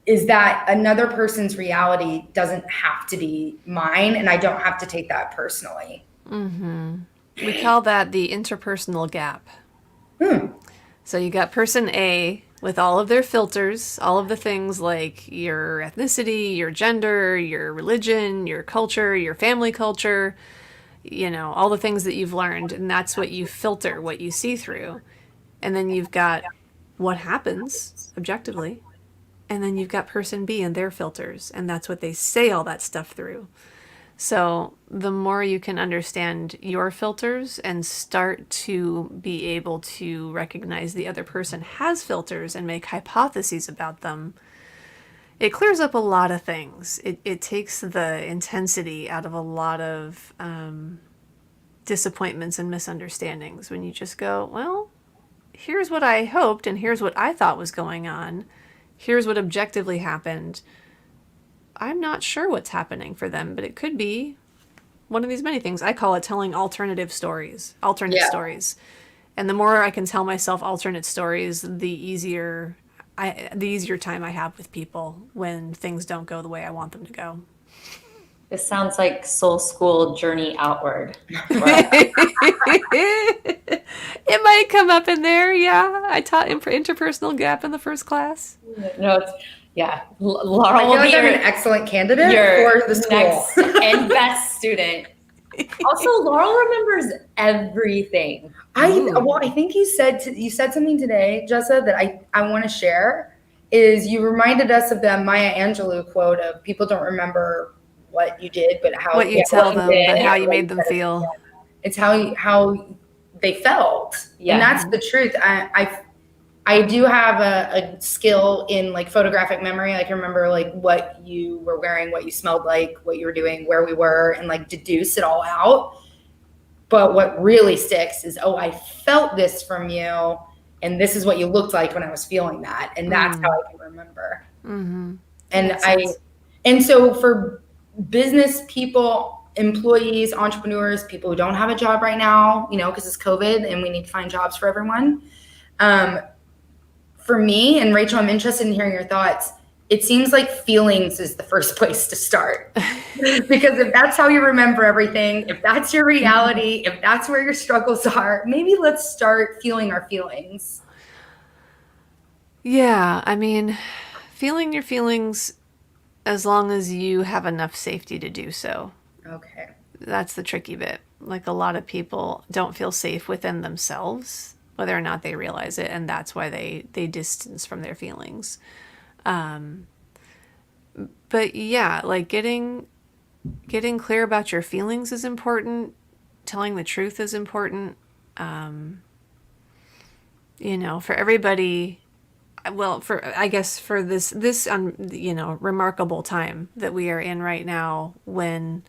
is that another person's reality doesn't have to be mine, and I don't have to take that personally. Mm-hmm. We call that the interpersonal gap. So you got person A with all of their filters, all of the things like your ethnicity, your gender, your religion, your culture, your family culture, all the things that you've learned. And that's what you filter, what you see through. And then you've got what happens objectively. And then you've got person B and their filters. And that's what they say all that stuff through. So the more you can understand your filters and start to be able to recognize the other person has filters and make hypotheses about them, it clears up a lot of things. It takes the intensity out of a lot of disappointments and misunderstandings when you just go, well, here's what I hoped and here's what I thought was going on. Here's what objectively happened. I'm not sure what's happening for them, but it could be one of these many things. I call it telling alternate stories. And the more I can tell myself alternate stories, the easier time I have with people when things don't go the way I want them to go. This sounds like Soul School Journey Outward. It might come up in there, yeah. I taught interpersonal gap in the first class. No, Laurel I feel like I'm an excellent candidate for the school. Next and best student. Also, Laurel remembers everything. I think you said something today, Jessa, that I want to share. Is you reminded us of the Maya Angelou quote of people don't remember what you did, but how you tell them, but how you made them feel. It's how they felt, and that's the truth. I do have a skill in like photographic memory. I can remember like what you were wearing, what you smelled like, what you were doing, where we were, and like deduce it all out. But what really sticks is, I felt this from you, and this is what you looked like when I was feeling that, and that's how I can remember. Mm-hmm. And so for business people, employees, entrepreneurs, people who don't have a job right now, because it's COVID and we need to find jobs for everyone. For me and Rachel, I'm interested in hearing your thoughts. it seems like feelings is the first place to start. Because if that's how you remember everything, if that's your reality, if that's where your struggles are, maybe let's start feeling our feelings. Yeah, I mean, feeling your feelings as long as you have enough safety to do so. Okay. That's the tricky bit. Like a lot of people don't feel safe within themselves, whether or not they realize it, and that's why they distance from their feelings. But yeah, like getting clear about your feelings is important. Telling the truth is important. For everybody, well, for I guess for this remarkable time that we are in right now, when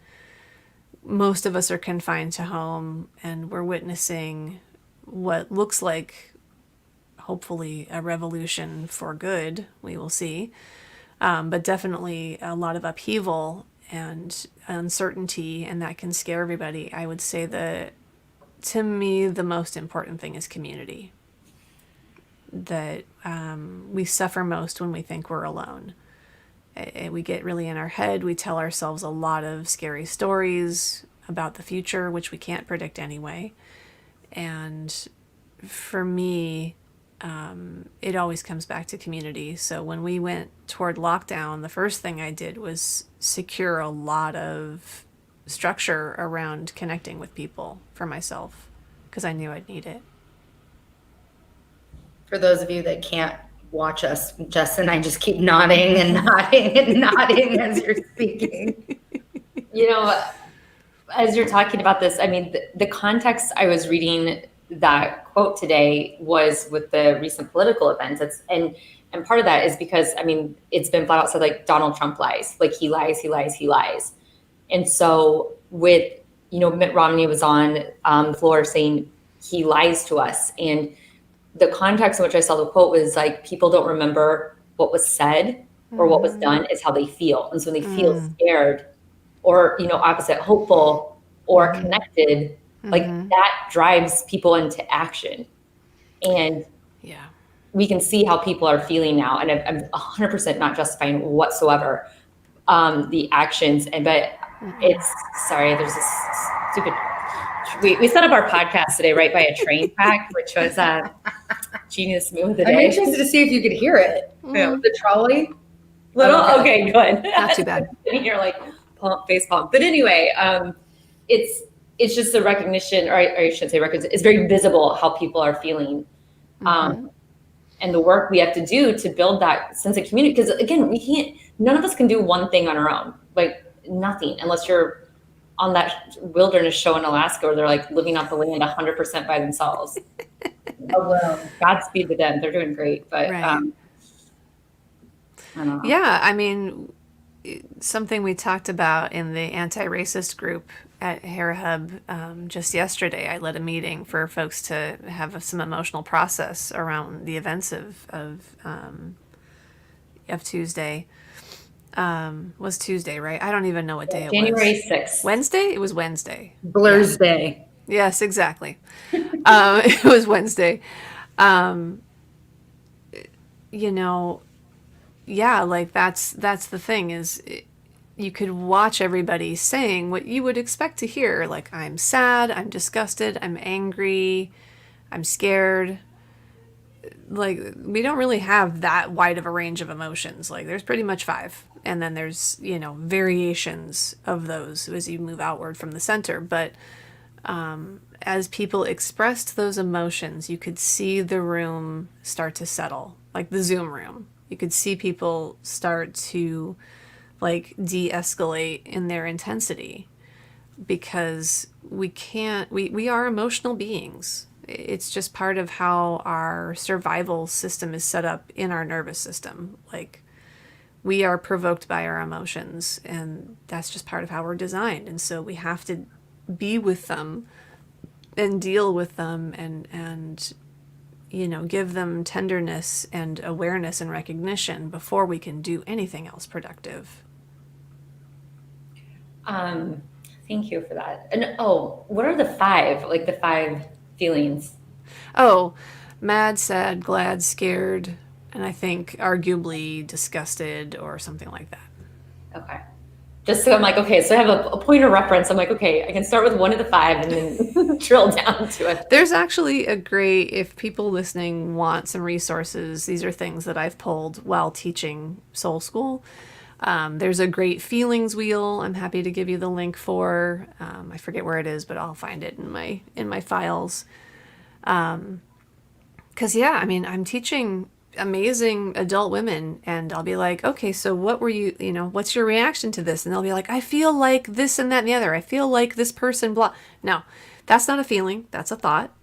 most of us are confined to home and we're witnessing what looks like, hopefully, a revolution for good. We will see. But definitely a lot of upheaval and uncertainty, and that can scare everybody. I would say that, to me, the most important thing is community. That we suffer most when we think we're alone. We get really in our head. We tell ourselves a lot of scary stories about the future, which we can't predict anyway. And for me, it always comes back to community. So when we went toward lockdown, the first thing I did was secure a lot of structure around connecting with people for myself, because I knew I'd need it. For those of you that can't watch us, Jess and I just keep nodding and nodding and nodding as you're speaking. As you're talking about this, I mean, the context I was reading that quote today was with the recent political events. And part of that is because, I mean, it's been flat out said, like, Donald Trump lies. Like, he lies, he lies, he lies. And so with, Mitt Romney was on the floor saying he lies to us. And the context in which I saw the quote was like, people don't remember what was said or what was done, is how they feel. And so when they feel scared or, opposite, hopeful or connected, like that drives people into action. And Yeah. we can see how people are feeling now. And I'm 100% not justifying whatsoever the actions. But there's this stupid, we set up our podcast today right by a train track, which was a genius move of the I'm day. interested to see if you could hear it. The trolley. Okay, good. Not too bad. You're like face palm. But anyway, it's just a recognition, or I shouldn't say recognition. It's very visible how people are feeling, and the work we have to do to build that sense of community. Because again, none of us can do one thing on our own, like nothing, unless you're on that wilderness show in Alaska where they're like living off the land 100% by themselves. Godspeed to them. They're doing great. But Right. I don't know. Yeah, I mean, something we talked about in the anti-racist group at Hera Hub just yesterday. I led a meeting for folks to have some emotional process around the events of Tuesday. Was Tuesday, right? I don't even know what day it was. January 6th. Wednesday? It was Wednesday. Blur's Day. Yes, exactly. It was Wednesday. Yeah, like that's the thing is, you could watch everybody saying what you would expect to hear. Like, I'm sad, I'm disgusted, I'm angry, I'm scared. Like, we don't really have that wide of a range of emotions. Like, there's pretty much 5. And then there's, variations of those as you move outward from the center. But as people expressed those emotions, you could see the room start to settle, like the Zoom room. You could see people start to, like, de-escalate in their intensity, because we are emotional beings. It's just part of how our survival system is set up in our nervous system. Like, we are provoked by our emotions, and that's just part of how we're designed. And so we have to be with them and deal with them and give them tenderness and awareness and recognition before we can do anything else productive. Thank you for that. And what are the 5? Like the 5 feelings? Oh, mad, sad, glad, scared, and I think arguably disgusted or something like that. Okay. Just so I'm like, okay, so I have a point of reference. I'm like, okay, I can start with one of the five and then drill down to it. There's actually if people listening want some resources, these are things that I've pulled while teaching soul school. There's a great feelings wheel. I'm happy to give you the link for. I forget where it is, but I'll find it in my files. Because yeah, I mean, I'm teaching amazing adult women, and I'll be like, okay, so what were you, what's your reaction to this? And they'll be like, I feel like this and that and the other. I feel like this person, blah. No, that's not a feeling. That's a thought.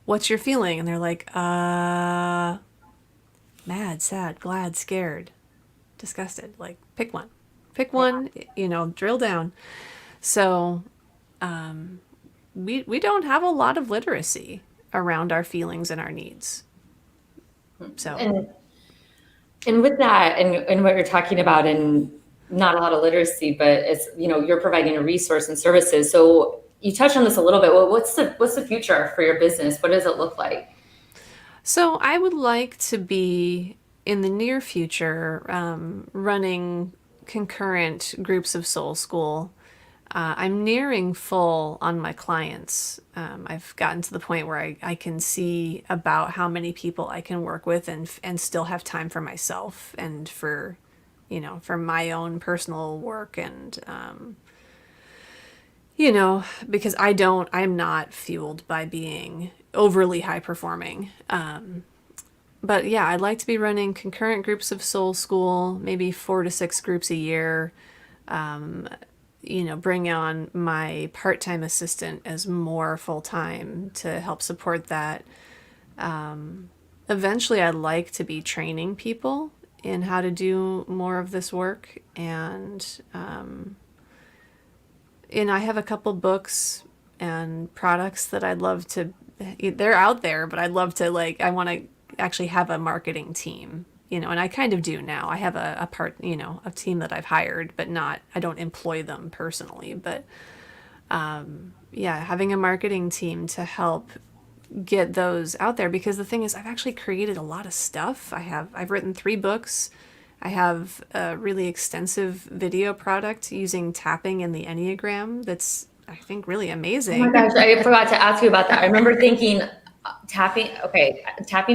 What's your feeling? And they're like, mad, sad, glad, scared, disgusted. Like, pick one. Pick one, drill down. So, we don't have a lot of literacy around our feelings and our needs. So and with that and what you're talking about, and not a lot of literacy, but it's you're providing a resource and services. So you touched on this a little bit. Well, what's the future for your business? What does it look like? So I would like to be in the near future running concurrent groups of soul school. I'm nearing full on my clients. I've gotten to the point where I can see about how many people I can work with and still have time for myself and for my own personal work and, because I'm not fueled by being overly high performing. But yeah, I'd like to be running concurrent groups of soul school, maybe 4 to 6 groups a year. Bring on my part-time assistant as more full-time to help support that. Eventually, I'd like to be training people in how to do more of this work. And I have a couple books and products that I'd love to, they're out there, but I'd love to I want to actually have a marketing team. And I kind of do now. I have a team that I've hired, but I don't employ them personally. But having a marketing team to help get those out there, because the thing is, I've actually created a lot of stuff. I've written 3 books. I have a really extensive video product using tapping and the Enneagram that's, I think, really amazing. Oh my gosh, I forgot to ask you about that. I remember thinking tapping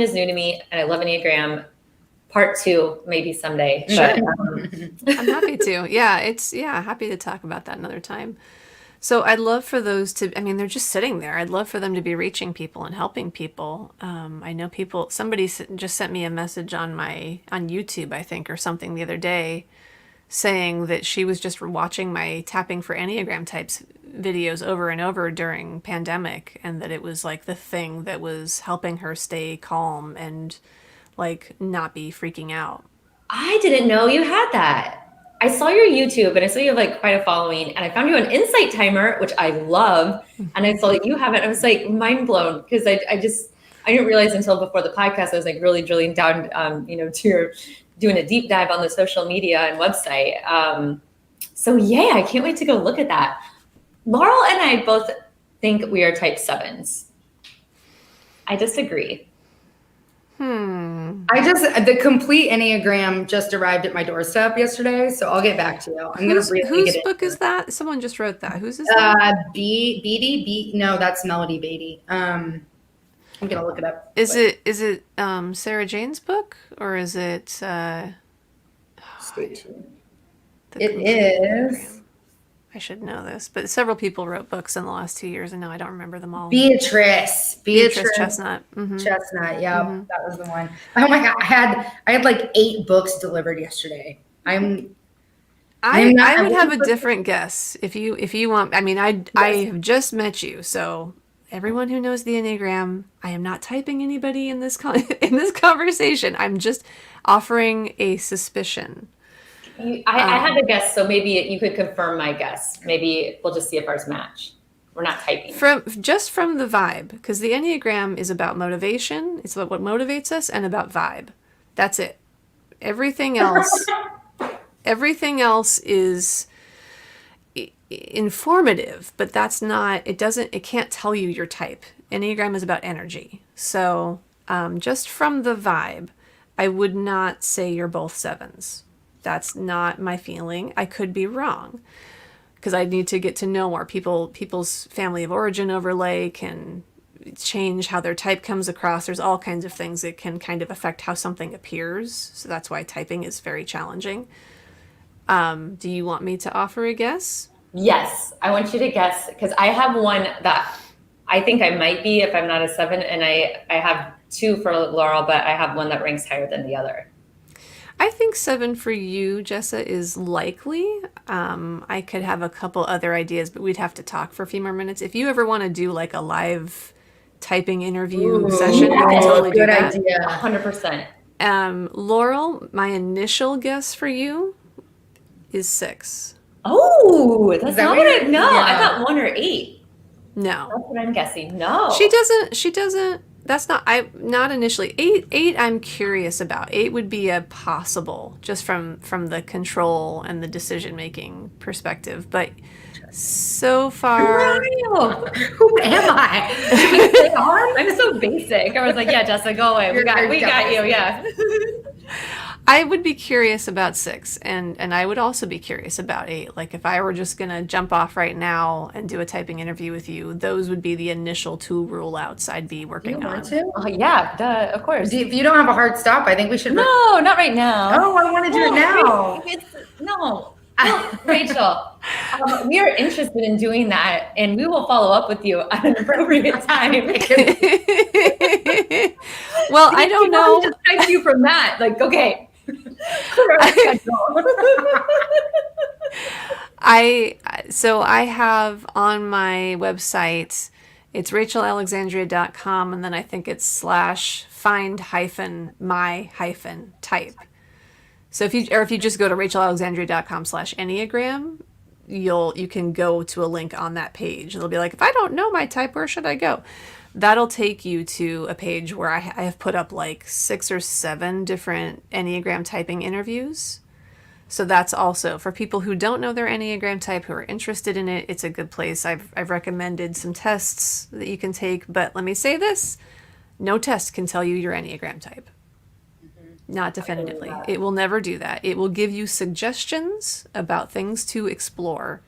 is new to me, and I love Enneagram. Part 2, maybe someday. Sure. But, I'm happy to. Happy to talk about that another time. So I'd love for those they're just sitting there. I'd love for them to be reaching people and helping people. I know somebody just sent me a message on YouTube, I think, or something the other day, saying that she was just watching my tapping for Enneagram types videos over and over during pandemic, and that it was like the thing that was helping her stay calm and not be freaking out. I didn't know you had that. I saw your YouTube and I saw you have quite a following, and I found you on Insight Timer, which I love. And I saw that you have it. I was mind blown, because I didn't realize until before the podcast, I was really drilling down, to your doing a deep dive on the social media and website. So yeah, I can't wait to go look at that. Laurel and I both think we are type 7s. I disagree. The complete Enneagram just arrived at my doorstep yesterday, so I'll get back to you. I'm going to whose book is that? Someone just wrote that. Whose is that? Beatty. No, that's Melody Beatty. I'm going to look it up. Is it Sarah Jane's book, or is it? Stay tuned. It is. I should know this, but several people wrote books in the last 2 years, and now I don't remember them all. Beatrice Chestnut. Mm-hmm. Chestnut, yeah, mm-hmm. That was the one. Oh my God, I had 8 books delivered yesterday. I would have a different guess if you want. I have just met you, so everyone who knows the Enneagram, I am not typing anybody in this in this conversation. I'm just offering a suspicion. I had a guess, so maybe you could confirm my guess. Maybe we'll just see if ours match. We're not typing. From the vibe, because the Enneagram is about motivation. It's about what motivates us, and about vibe. That's it. Everything else is informative, but that's not. It can't tell you your type. Enneagram is about energy. So just from the vibe, I would not say you're both 7s. That's not my feeling. I could be wrong because I need to get to know more people's family of origin overlay can change how their type comes across. There's all kinds of things that can kind of affect how something appears. So that's why typing is very challenging. Do you want me to offer a guess? Yes, I want you to guess because I have one that I think I might be if I'm not a 7, and I have 2 for Laurel, but I have one that ranks higher than the other. I think 7 for you, Jessa, is likely. I could have a couple other ideas, but we'd have to talk for a few more minutes. If you ever want to do like a live typing interview session, we can totally do that. Good idea. 100%. Laurel, my initial guess for you is 6. Oh, that's that not what what you- No, yeah. I thought 1 or 8. No. That's what I'm guessing. No. She doesn't. That's not initially. 8 I'm curious about. 8 would be a possible, just from the control and the decision-making perspective. But so far, Who am I? I'm so basic. I was like, yeah, Jessa, go away. We got you. Yeah. I would be curious about 6, and I would also be curious about 8. Like if I were just gonna jump off right now and do a typing interview with you, those would be the initial 2 rule outs I'd be working on. Yeah, duh, of course. If you don't have a hard stop, I think we should. No, not right now. Oh, I want to do it now. No, Rachel, we are interested in doing that, and we will follow up with you at an appropriate time. Well, I don't know. Just text you from that. Like, okay. I have on my website, it's rachelalexandria.com, and then I think it's /find-my-type. So if you just go to rachelalexandria.com/enneagram, you can go to a link on that page. It'll be like, if I don't know my type, where should I go? That'll take you to a page where I have put up like 6 or 7 different Enneagram typing interviews. So that's also for people who don't know their Enneagram type, who are interested in it. It's a good place. I've recommended some tests that you can take, but let me say this: no test can tell you your Enneagram type. Not definitively. It will never do that. It will give you suggestions about things to explore,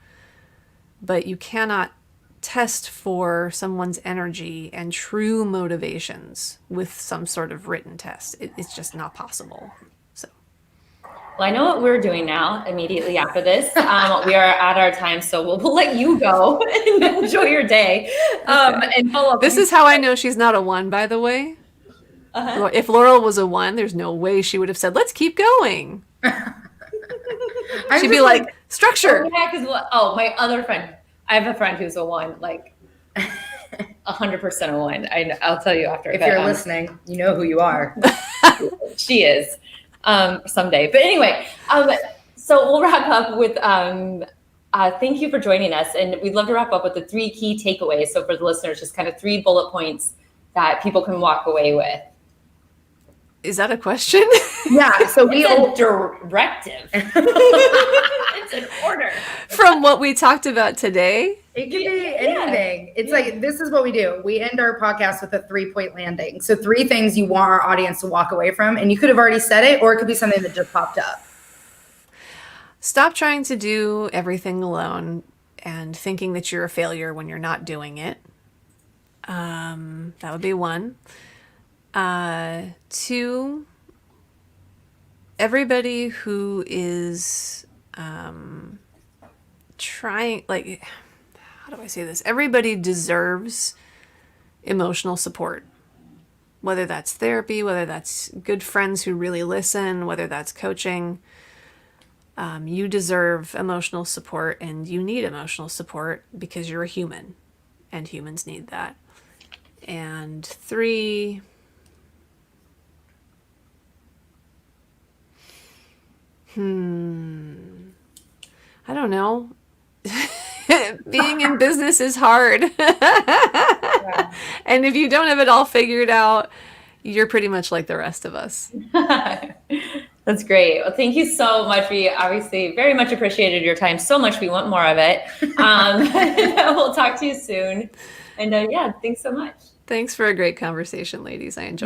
but you cannot test for someone's energy and true motivations with some sort of written test. It's just not possible. So, well, I know what we're doing now immediately after this. We are at our time, so we'll let you go and enjoy your day. And follow up. This is how I know she's not a 1, by the way. Uh-huh. If Laurel was a 1, there's no way she would have said, let's keep going. She'd be like, structure. Yeah, because my other friend, I have a friend who's a 1, like 100% a 1. I'll tell you after. If you're listening, you know who you are. She is someday. But anyway, so we'll wrap up with thank you for joining us. And we'd love to wrap up with the 3 key takeaways. So for the listeners, just kind of 3 bullet points that people can walk away with. Is that a question? Yeah. So it's a directive. It's an order. From what we talked about today? It could be anything. It's like, this is what we do. We end our podcast with a 3-point landing. So 3 things you want our audience to walk away from. And you could have already said it, or it could be something that just popped up. Stop trying to do everything alone and thinking that you're a failure when you're not doing it. That would be 1. 2, everybody who is trying, like, how do I say this? Everybody deserves emotional support, whether that's therapy, whether that's good friends who really listen, whether that's coaching. You deserve emotional support, and you need emotional support because you're a human, and humans need that. And 3, I don't know. Being in business is hard. Yeah. And if you don't have it all figured out, you're pretty much like the rest of us. That's great. Well, thank you so much. We obviously very much appreciated your time so much. We want more of it. We'll talk to you soon. And thanks so much. Thanks for a great conversation, ladies. I enjoyed it.